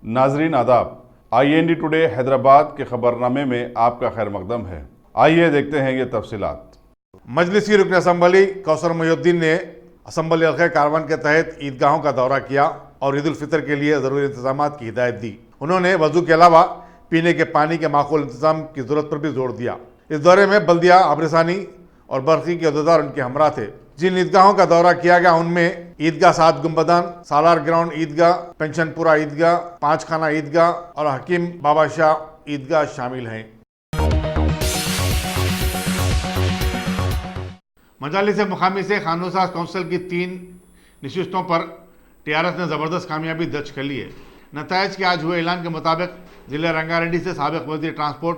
नाजरीन आदाब, IND today Hyderabad के खबरनामे में आपका खैर मकदम है। आइए देखते हैं ये तफसीलात। मजलिसी रुकन असम्बली कौसर मोहिउद्दीन ने असम्बली हल्के कारवान के तहत ईदगाहों का दौरा किया और ईद उल फितर के लिए ज़रूरी इंतजाम की हिदायत दी। उन्होंने वजू के अलावा पीने के पानी के माकूल इंतजाम की ज़रूरत पर भी जोर दिया। इस दौरे में बल्दिया, आबरसानी और बरखी के अहदेदार उनके हमरा थे। जिन ईदगाहों का दौरा किया गया उनमें ईदगाह 7 गुंबदान, सालार ग्राउंड ईदगाह, पेंशनपुरा ईदगाह, 5 खाना ईदगाह और हकीम बाबा शाह ईदगाह शामिल हैं। मजालिस मुकामी से खानोसाज काउंसिल की 3 नशिस्तों पर TRS ने ज़बरदस्त कामयाबी दर्ज कर ली है। नतायज के आज हुए ऐलान के मुताबिक ज़िले रंगारेड्डी से साबिक वज़ीर ट्रांसपोर्ट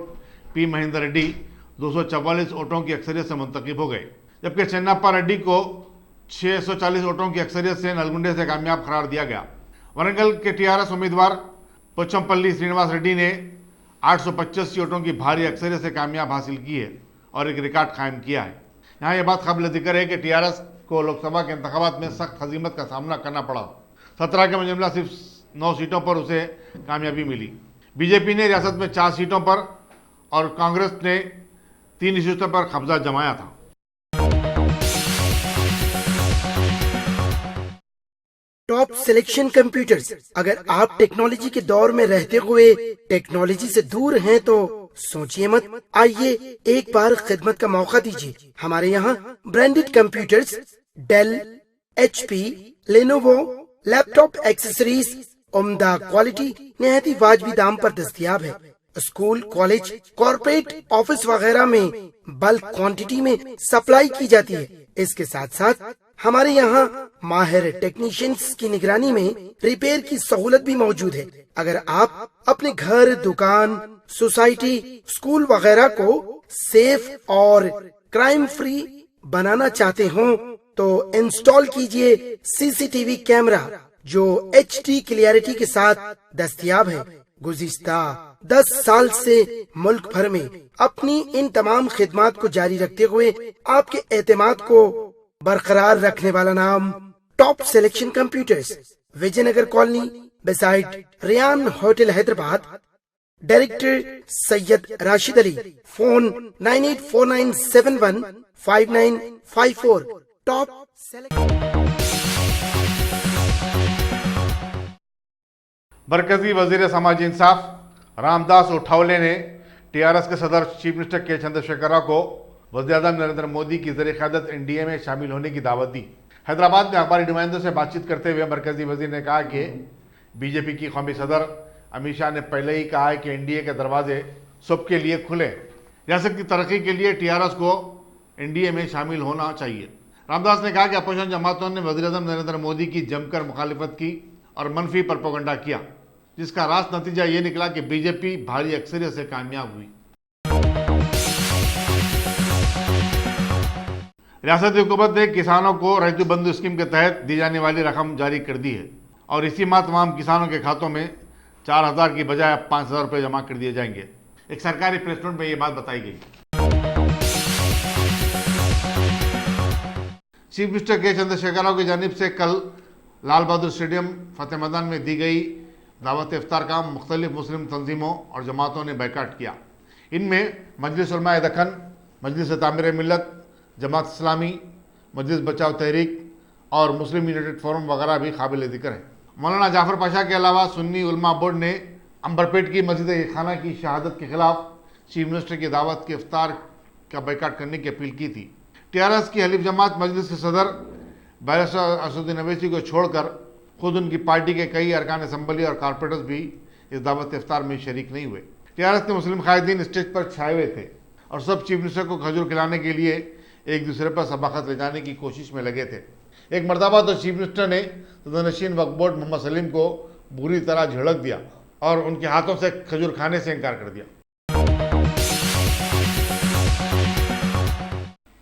P महेंद्र रेड्डी 244 वोटों की अक्सरियत से मुंतखब हो गए, जबकि चन्नाप्पा रेड्डी को 640 वोटों की अक्सरियत से नलगुंडे से कामयाब करार दिया गया। वरंगल के TRS उम्मीदवार पोचमपल्ली श्रीनिवास रेड्डी ने 885 वोटों की भारी अक्सरियत से कामयाब हासिल की है और एक रिकॉर्ड कायम किया है। यहाँ यह बात काबिल जिक्र है कि TRS को लोकसभा के इंतखाबात में सख्त हजीमत का सामना करना पड़ा। 17 के मुजमला सिर्फ 9 सीटों पर उसे कामयाबी मिली। BJP ने रियासत में 4 सीटों पर और कांग्रेस ने 3 नशिस्तों पर कब्जा जमाया था। Top selection computers. अगर आप टेक्नोलॉजी के दौर में रहते हुए टेक्नोलॉजी से दूर हैं तो सोचिए मत, आइए एक बार खिदमत का मौका दीजिए। हमारे यहाँ branded computers Dell, HP, Lenovo, laptop accessories उम्दा क्वालिटी निहायत ही वाजबी दाम पर दस्तयाब है। स्कूल, कॉलेज, कॉर्पोरेट, ऑफिस वगैरह में बल्क क्वांटिटी में सप्लाई की जाती है। इसके साथ साथ हमारे यहाँ माहिर टेक्नीशियंस की निगरानी में रिपेयर की सहूलत भी मौजूद है। अगर आप अपने घर, दुकान, सोसाइटी, स्कूल वगैरह को सेफ और क्राइम फ्री बनाना चाहते हो तो इंस्टॉल कीजिए CCTV कैमरा जो HD क्लियरिटी के साथ दस्तयाब है। गुज़िश्ता 10 साल से मुल्क भर में अपनी इन तमाम खिदमात को जारी रखते हुए आपके एतमाद को बरकरार रखने वाला नाम top selection computers, Vijayanagar colony beside Riyan hotel Hyderabad. Director Syed Rashid Ali. Phone 9849715954। टॉप मरकजी वजीर समाजी इंसाफ रामदास उठावले ने TRS के सदर चीफ मिनिस्टर के चंद्रशेखर राव को वज़ीर-ए-आज़म नरेंद्र मोदी की ज़र-ए-क़यादत NDA में शामिल होने की दावत दी। हैदराबाद में अखबारी नुमाइंदों से बातचीत करते हुए मरकजी वजीर ने कहा कि BJP की कौमी सदर अमित शाह ने पहले ही कहा है कि NDA के दरवाजे सबके लिए खुले। रियासत की तरक्की के लिए TRS को NDA में शामिल होना चाहिए। रामदास ने कहा कि अपोजिशन जमातों ने वज़ीर-ए-आज़म नरेंद्र मोदी की जमकर मुखालिफत की और मनफी प्रोपेगेंडा किया, जिसका रास्त नतीजा ये निकला कि BJP भारी अक्सरियत से कामयाब हुई। रियासती हुकूमत ने किसानों को रैतु बंधु स्कीम के तहत दी जाने वाली रकम जारी कर दी है और इसी माह तमाम किसानों के खातों में 4000 की बजाय 5000 रुपये जमा कर दिए जाएंगे। एक सरकारी प्रेस नोट में ये बात बताई गई। चीफ मिनिस्टर के चंद्रशेखर राव की जानिब से कल लाल बहादुर स्टेडियम फतेह मैदान में दी गई दावत इफ्तार का मुख्तलिफ मुस्लिम तंजीमों और जमातों ने बैकाट किया। इनमें मजलिस उलमा दक्कन, मजलिस तामीर मिल्लत, जमात इस्लामी, मजलिस बचाव तहरीक और मुस्लिम यूनाइटेड फोरम वगैरह भी काबिल जिक्र है। मौलाना जाफर पाशा के अलावा सुन्नी उलमा बोर्ड ने अंबरपेट की मस्जिद खाना की शहादत के खिलाफ चीफ मिनिस्टर की दावत के इफ्तार का बैकाट करने की अपील की थी। TRS की हलीफ जमात मजलिस के सदर बैरिस्टर असदुद्दीन अवैसी को छोड़कर खुद उनकी पार्टी के कई अरकान असम्बली और कारपोरेटर्स भी इस दावत इफ्तार में शरीक नहीं हुए। TRS के मुस्लिम कायदीन स्टेज पर छाए हुए थे और सब चीफ मिनिस्टर को खजूर खिलाने के लिए एक दूसरे पर सबाकत ले जाने की कोशिश में लगे थे। एक मरतबा तो चीफ मिनिस्टर ने सदरनशीन वक्फ बोर्ड मोहम्मद सलीम को बुरी तरह झड़क दिया और उनके हाथों से खजूर खाने से इनकार कर दिया।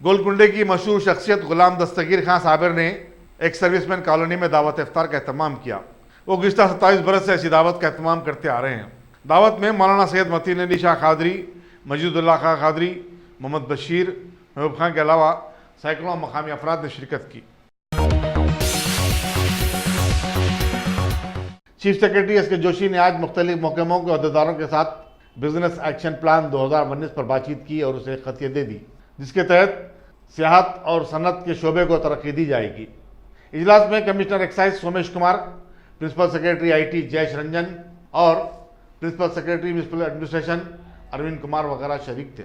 गोलकुंडे की मशहूर शख्सियत गुलाम दस्तगीर खान साबिर ने एक सर्विसमैन कॉलोनी में दावत इफ्तार का एहतमाम किया। वो गुज़िश्ता 27 बरस से ऐसी दावत का एहतमाम करते आ रहे हैं। दावत में मौलाना सैयद मतीन अली शाह कादरी, मजीदुल्लाह खां कादरी, मोहम्मद बशीर, महबूब खान के अलावा सैकड़ों मकामी अफराद ने शिरकत की। चीफ सेक्रेटरी एस के जोशी ने आज मुख्तलिफ महकमों के अहदेदारों के साथ बिजनेस एक्शन प्लान 2019 पर बातचीत की और उसे खतियत दे दी, जिसके तहत सियाहत और सनत के शोबे को तरक्की दी जाएगी। इजलास में commissioner excise Somesh Kumar, principal secretary IT Jayesh Ranjan और principal secretary municipal administration Arvind Kumar वगैरह शरीक थे।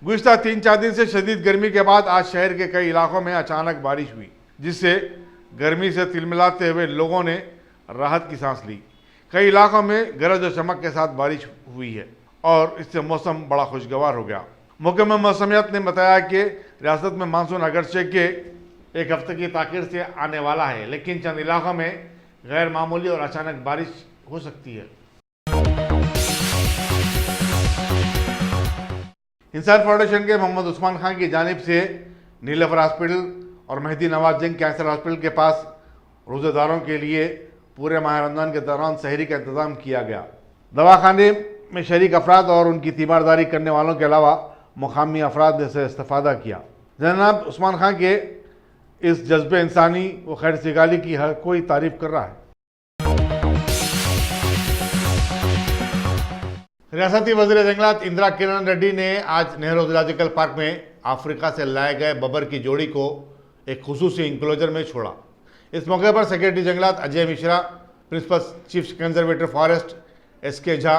गुज़िश्ता 3-4 दिन से शदीद गर्मी के बाद आज शहर के कई इलाकों में अचानक बारिश हुई, जिससे गर्मी से तिलमिलाते हुए लोगों ने राहत की सांस ली। कई इलाकों में गरज और चमक के साथ बारिश हुई है और इससे मौसम बड़ा खुशगवार हो गया। महकमा मौसमियात ने बताया कि रियासत में मानसून अगरचे के एक हफ्ते की ताखीर से आने वाला है, लेकिन चंद इलाकों में गैर मामूली और अचानक बारिश हो सकती है। इंसान फाउंडेशन के मोहम्मद उस्मान खान की जानिब से नीलफर हॉस्पिटल और मेहदी नवाज जंग कैंसर हॉस्पिटल के पास रोज़ेदारों के लिए पूरे माह रमज़ान के दौरान सहरी का इंतज़ाम किया गया। दवाखाने में शरीक अफराद और उनकी तीमारदारी करने वालों के अलावा मुकामी अफराद ने से इस्तेफादा किया। जनाब उस्मान खान के इस जज्बे इंसानी व खैर सिगाली की हर कोई तारीफ कर रहा है। रियासती वज़ीर जंगलात इंदिरा किरण रेड्डी ने आज नेहरू जूलॉजिकल पार्क में अफ्रीका से लाए गए बबर की जोड़ी को एक खुसूसी इंक्लोजर में छोड़ा। इस मौके पर सेक्रेटरी जंगलात Ajay Mishra, principal chief conservator forest SK Jha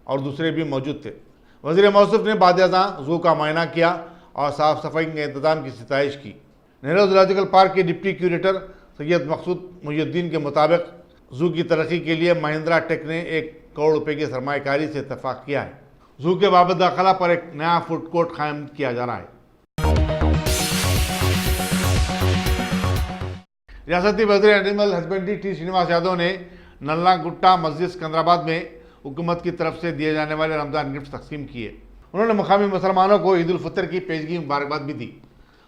और दूसरे भी मौजूद थे। वज़ीर मौसूफ ने बादशाह जू का मुआयना किया और साफ सफाई के इंतजाम की सिताइश की। नेहरू जूलॉजिकल पार्क के डिप्टी क्यूरेटर सैयद मकसूद मुहिउद्दीन के मुताबिक जू की तरक्की के लिए महिंद्रा टेक ने 1 करोड़ रुपए की सरमायाकारी से इत्तफाक किया है। जू के बाबत दाखिला पर एक नया फूड कोर्ट कायम किया जा रहा है। रियासती वज़ीर animal husbandry T Srinivas Yadav ने नल्ला गुट्टा मस्जिद सिकंदराबाद में हुकूमत की तरफ से दिए जाने वाले रमज़ान गिफ्ट तकसीम किए। उन्होंने मुकामी मुसलमानों को ईद उल फितर की पेशगी मुबारकबाद भी दी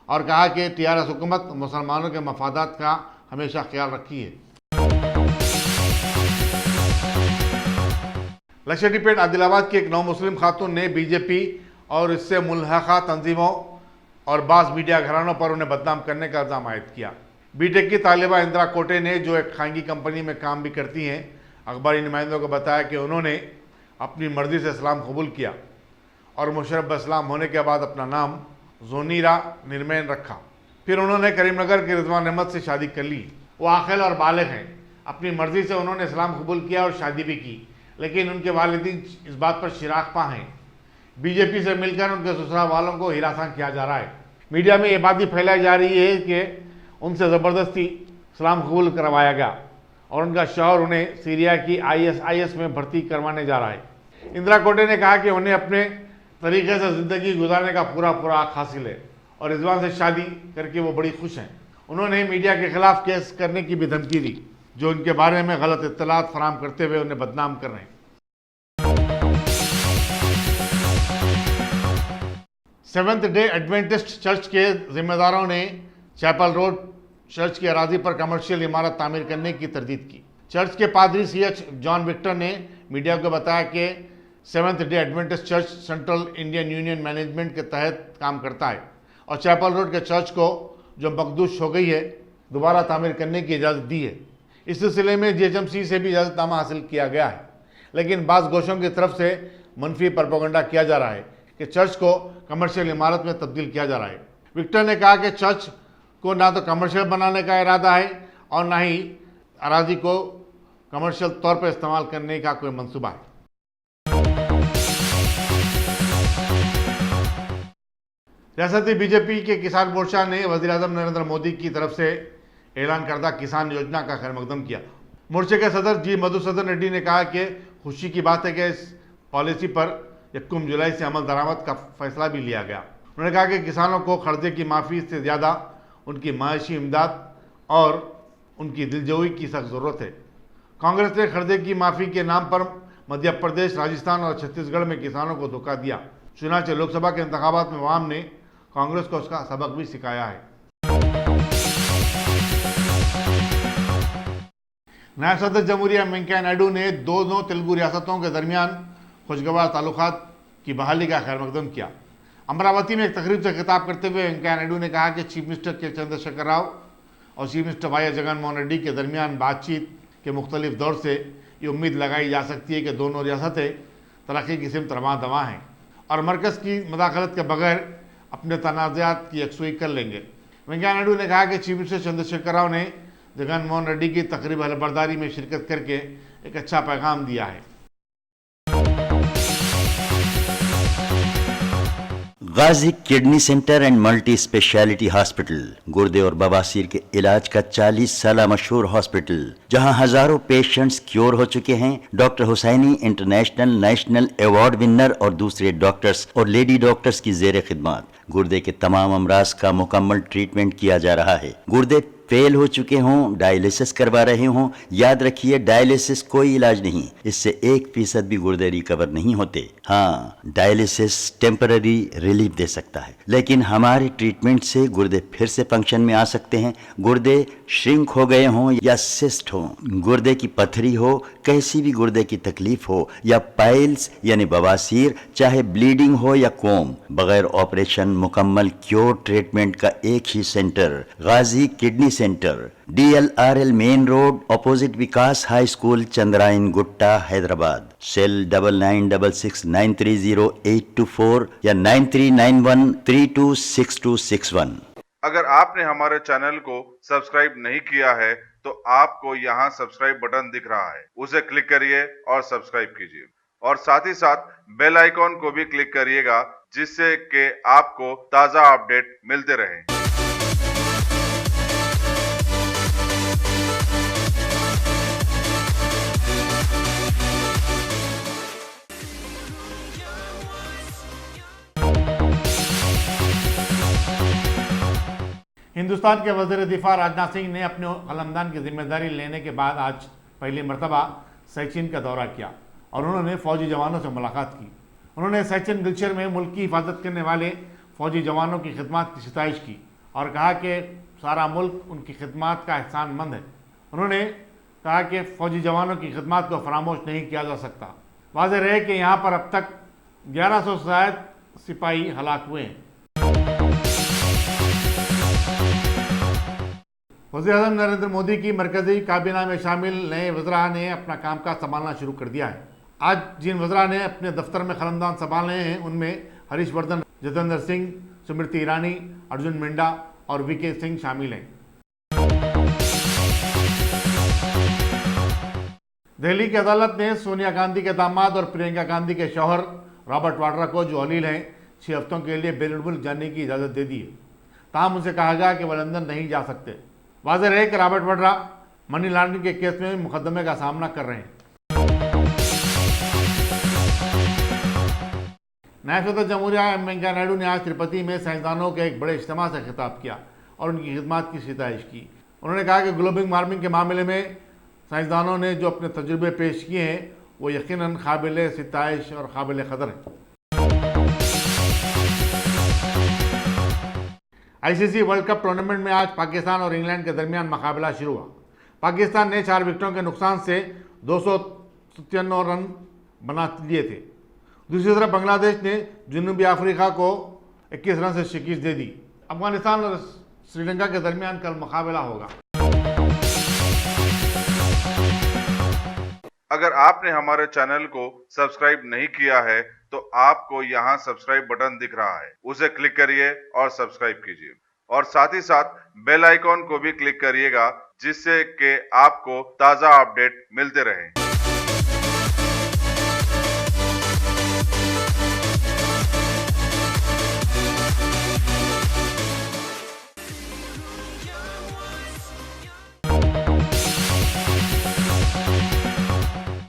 और कहा कि TRS हुकूमत मुसलमानों के मफादात का हमेशा ख्याल रखी है। लक्षद्वीप आदिलाबाद की एक नौ मुस्लिम खातून ने बीजेपी और इससे मुल्हका तंजीमों और बाज़ मीडिया घरानों पर उन्हें बदनाम करने का इल्ज़ाम आयद किया। बीटेक की तालिबा इंदिरा कोटे ने, जो एक खांगी कंपनी में काम भी करती हैं, अखबारी नुमाइंदों को बताया कि उन्होंने अपनी मर्जी से इस्लाम कबूल किया और मुशर्रफ इस्लाम होने के बाद अपना नाम जोनीरा निर्मैन रखा। फिर उन्होंने करीमनगर के रिजवान अहमद से शादी कर ली। वो आकिल और बालिग हैं। अपनी मर्जी से उन्होंने इस्लाम कबूल किया और शादी भी की, लेकिन उनके वालिदीन इस बात पर शिराकपा हैं। बीजेपी से मिलकर उनके ससुराल वालों को हिरासत किया जा रहा है। मीडिया में ये बात भी फैलाई जा रही है कि उनसे ज़बरदस्ती इस्लाम कबूल करवाया गया और उनका शौहर उन्हें सीरिया की ISIS में भर्ती करवाने जा रहा है। इंदिरा कोटे ने कहा कि उन्हें अपने तरीके से ज़िंदगी गुजारने का पूरा हक हासिल है और रिजवान से शादी करके वो बड़ी खुश हैं। उन्होंने मीडिया के खिलाफ केस करने की भी धमकी दी, जो उनके बारे में गलत इत्तलात फराहम करते हुए उन्हें बदनाम कर रहे हैं। सेवंथ डे एडवेंटिस्ट चर्च के जिम्मेदारों ने चैपल रोड चर्च की अराजी पर कमर्शियल इमारत तामीर करने की तरदीद की। चर्च के पादरी CH जॉन विक्टर ने मीडिया को बताया कि seventh day Adventist church central Indian union management के तहत काम करता है और चैपल रोड के चर्च को, जो मकदूस हो गई है, दोबारा तामीर करने की इजाज़त दी है। इस सिलसिले में GHMC से भी इजाज़तनामा हासिल किया गया है, लेकिन बाज़ गोशों की तरफ से मनफी प्रोपेगेंडा किया जा रहा है कि चर्च को कमर्शियल इमारत में तब्दील किया जा रहा है। विक्टर ने कहा कि चर्च को ना तो कमर्शियल बनाने का इरादा है और ना ही अराजी को कमर्शियल तौर पर इस्तेमाल करने का कोई मंसूबा है। रियासती बीजेपी के किसान मोर्चा ने वज़ीर-ए-आज़म नरेंद्र मोदी की तरफ से ऐलान करदा किसान योजना का खैर मकदम किया। मोर्चे के सदर जी मधुसूदन रेड्डी ने कहा कि खुशी की बात है कि इस पॉलिसी पर 1 जुलाई से अमल दरामद का फैसला भी लिया गया। उन्होंने कहा कि किसानों को कर्जे की माफ़ी से ज़्यादा उनकी माशी इमदाद और उनकी दिलजोई की सख्त ज़रूरत है। कांग्रेस ने कर्जे की माफ़ी के नाम पर मध्य प्रदेश, राजस्थान और छत्तीसगढ़ में किसानों को धोखा दिया। चुनाचे लोकसभा के इंतखाबात में आवाम ने कांग्रेस को उसका सबक भी सिखाया है। नायब सदर जमहूरिया वेंकैया नायडू ने दोनों तेलुगु रियासतों के दरमियान खुशगवार ताल्लुकात की बहाली का खैर मकदम किया। अमरावती में एक तकरीब से खिताब करते हुए वेंकैया नायडू ने कहा कि चीफ मिनिस्टर के चंद्रशेखर राव और chief minister Y Jagan Mohan Reddy के दरमियान बातचीत के मुख्तलिफ दौर से ये उम्मीद लगाई जा सकती है कि दोनों रियासतें तरक्की की सिमत रवां दवा हैं और मरकज़ की मदाखलत के बगैर अपने तनाज़ात की यकसुई कर लेंगे। वेंकैया नायडू ने कहा कि चीफ मिनिस्टर चंद्रशेखर राव ने जगन मोहन रेड्डी की तकरीब हलबरदारी में शिरकत करके एक अच्छा पैगाम दिया है। Ghazi kidney centre and multi speciality hospital गुर्दे और बवासीर के इलाज का 40 साल मशहूर हॉस्पिटल, जहां हजारों पेशेंट्स क्योर हो चुके हैं। Doctor Husaini international national award winner और दूसरे डॉक्टर्स और लेडी डॉक्टर्स की जेर खिदमत गुर्दे के तमाम अमराज का मुकम्मल ट्रीटमेंट किया जा रहा है। गुर्दे फेल हो चुके हों, डायलिसिस करवा रहे हों, याद रखिए डायलिसिस कोई इलाज नहीं, इससे 1% भी गुर्दे रिकवर नहीं होते। हाँ, डायलिसिस टेम्पररी रिलीफ दे सकता है, लेकिन हमारे ट्रीटमेंट से गुर्दे फिर से फंक्शन में आ सकते हैं। गुर्दे श्रिंक हो गए हों या सिस्ट हो, गुर्दे की पथरी हो, कैसी भी गुर्दे की तकलीफ हो या पाइल्स यानी बवासीर, चाहे ब्लीडिंग हो या कोम, बगैर ऑपरेशन मुकम्मल क्योर ट्रीटमेंट का एक ही centre, Ghazi kidney centre, DLRL main road opposite Vikas high school, Chandrayan Gutta, Hyderabad. Cell 9966930824 या 9391326261। अगर आपने हमारे चैनल को सब्सक्राइब नहीं किया है तो आपको यहाँ सब्सक्राइब बटन दिख रहा है, उसे क्लिक करिए और सब्सक्राइब कीजिए और साथ ही साथ बेल आइकॉन को भी क्लिक करिएगा, जिससे कि आपको ताज़ा अपडेट मिलते रहें। हिंदुस्तान के वज़ीर दिफा राजनाथ सिंह ने अपने कलमदान की जिम्मेदारी लेने के बाद आज पहली मरतबा सचिन का दौरा किया और उन्होंने फौजी जवानों से मुलाकात की। उन्होंने सचिन ग्लेशियर में मुल्क की हिफाजत करने वाले फौजी जवानों की खिदमत की सिताइश की और कहा कि सारा मुल्क उनकी खिदमत का एहसानमंद है। उन्होंने कहा कि फौजी जवानों की खिदमत को फरामोश नहीं किया जा सकता। वाज़ेह रहे कि यहाँ पर अब तक 1100 से ज़ायद सिपाही हलाक हुए हैं। वज़ीर-ए-आज़म नरेंद्र मोदी की मरकज़ी काबीना में शामिल नए वज़रा ने अपना कामकाज संभालना शुरू कर दिया है। आज जिन वज़रा ने अपने दफ्तर में खलमदान संभाले हैं उनमें हरीश वर्धन, जितेंद्र सिंह, स्मृति ईरानी, अर्जुन मिंडा और वीके सिंह शामिल हैं। दिल्ली की अदालत ने सोनिया गांधी के दामाद और प्रियंका गांधी के शौहर रॉबर्ट वाड्रा को, जो अलील हैं, 6 हफ्तों के लिए बेरुल जाने की इजाज़त दे दी है। ताहम उनसे कहा गया कि वह लंदन नहीं जा सकते। वाज़ेह है कि रॉबर्ट वाड्रा मनी लॉन्ड्रिंग के केस में मुकदमे का सामना कर रहे हैं। नायब सदर जमहूरिया वेंकैया नायडू ने आज तिरुपति में साइंसदानों के एक बड़े इज्तिमा से खिताब किया और उनकी खिदमत की सिताइश की। उन्होंने कहा कि ग्लोबल वार्मिंग के मामले में साइंसदानों ने जो अपने तजुर्बे पेश किए हैं वो यकीनन काबिल सिताइश और काबिल कदर है। ICC वर्ल्ड कप टूर्नामेंट में आज पाकिस्तान और इंग्लैंड के दरमियान मुकाबला शुरू हुआ। पाकिस्तान ने 4 विकेटों के नुकसान से 297 रन बना लिए थे। दूसरी तरफ बांग्लादेश ने जनूबी अफ्रीका को 21 रन से शिकस्त दे दी। अफगानिस्तान और श्रीलंका के दरमियान कल मुकाबला होगा। अगर आपने हमारे चैनल को सब्सक्राइब नहीं किया है तो आपको यहाँ सब्सक्राइब बटन दिख रहा है, उसे क्लिक करिए और सब्सक्राइब कीजिए और साथ ही साथ बेल आइकॉन को भी क्लिक करिएगा, जिससे कि आपको ताज़ा अपडेट मिलते रहें।